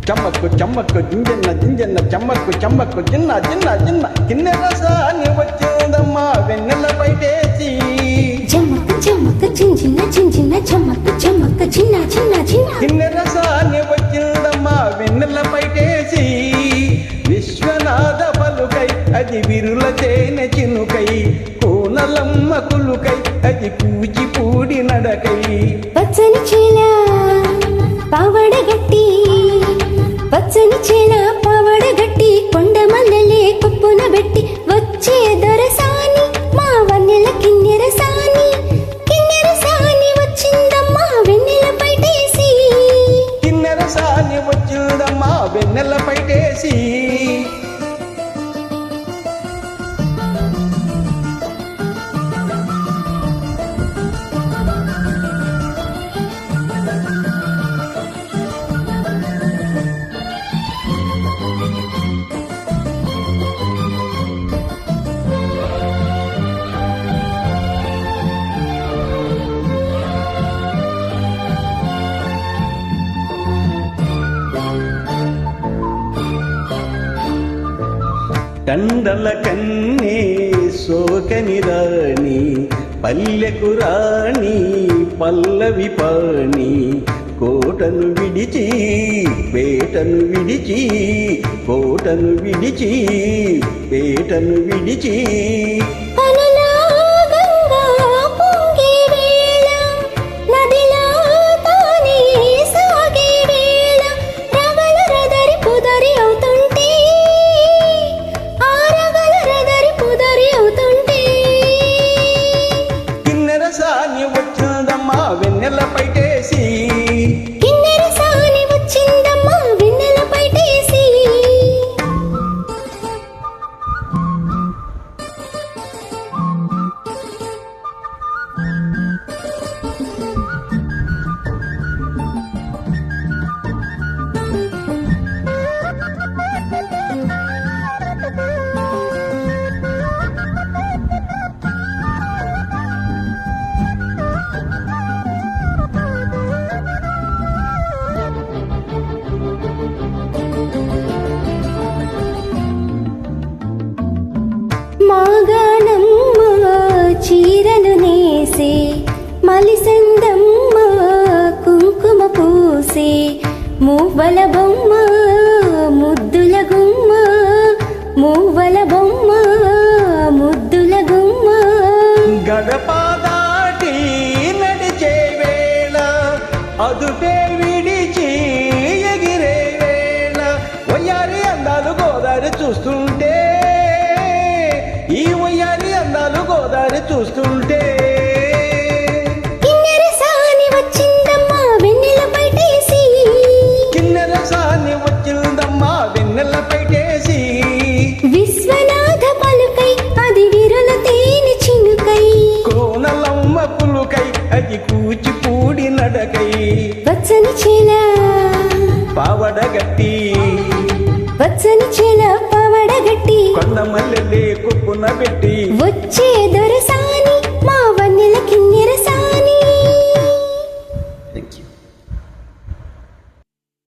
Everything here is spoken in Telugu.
చమ్మక్కు చమ్మక్కు జింజన్న జింజన్న చమ్మక్కు చమ్మక్కు చిన్న చిన్న చిన్న కిన్నెర సాని వచ్చిందమ్మా వెన్నెల పైటేసి చమ్మక్కు చమ్మక్కు చించిన చించిన చమ్మక్కు చమ్మక్కు చిన్న చిన్న చిన్న కిన్నెర సాని వచ్చిందమ్మా వెన్నెల పైటేసి విశ్వనాథ పలుకై అది విరుల తేనె చినుకై కోనలమ్మ కులుకై అది కూచిపూడి నడకై పచ్చని చీల పావడగట్టి పచ్చని చీల పావడగట్టి కొండ మల్లెలే కొప్పున పెట్టి వచ్చే దొరసాని మా వన్నెల కిన్నెర సాని వచ్చిందమ్మా వెన్నెల పైటేసి కిన్నెర సాని వచ్చిందమ్మా వెన్నెల పైటేసి కండల కన్నే సోకని రాణి పల్లెకు రాణి పల్లవి పాణి కోటను విడిచి పేటను విడిచి కోటను విడిచి పేటను విడిచి వెన్నెల పైటేసి కిన్నెర సాని వచ్చిందమ్మా వెన్నెల పైటేసి మాగాణమ్మ చీరలు నేసే మలిసందమ్మ కుంకుమ పూసే మువ్వల బొమ్మ ముద్దుల గుమ్మ మువ్వల బొమ్మ ముద్దుల గుమ్మ గడప దాటి నడిచే వేళ అదుపే విడిచి ఎగిరే వేళ వయ్యారి అందాలు గోదారి చూస్తుంటే ఈ వయ్యారి అందాలు గోదారి చూస్తుంటే కిన్నెర సాని వచ్చిందమ్మా వెన్నెల పైటేసి కిన్నెర సాని వచ్చిందమ్మా వెన్నెల పైటేసి విశ్వనాథ పలుకై అది విరుల తేనె చినుకై కోనలమ్మ పులుకై అది కూచిపూడి నడకై పచ్చని చీల పావడగట్టి పచ్చని చీల పావడగట్టి కొండ మల్లెలే కొప్పున పెట్టి వచ్చే దొరసా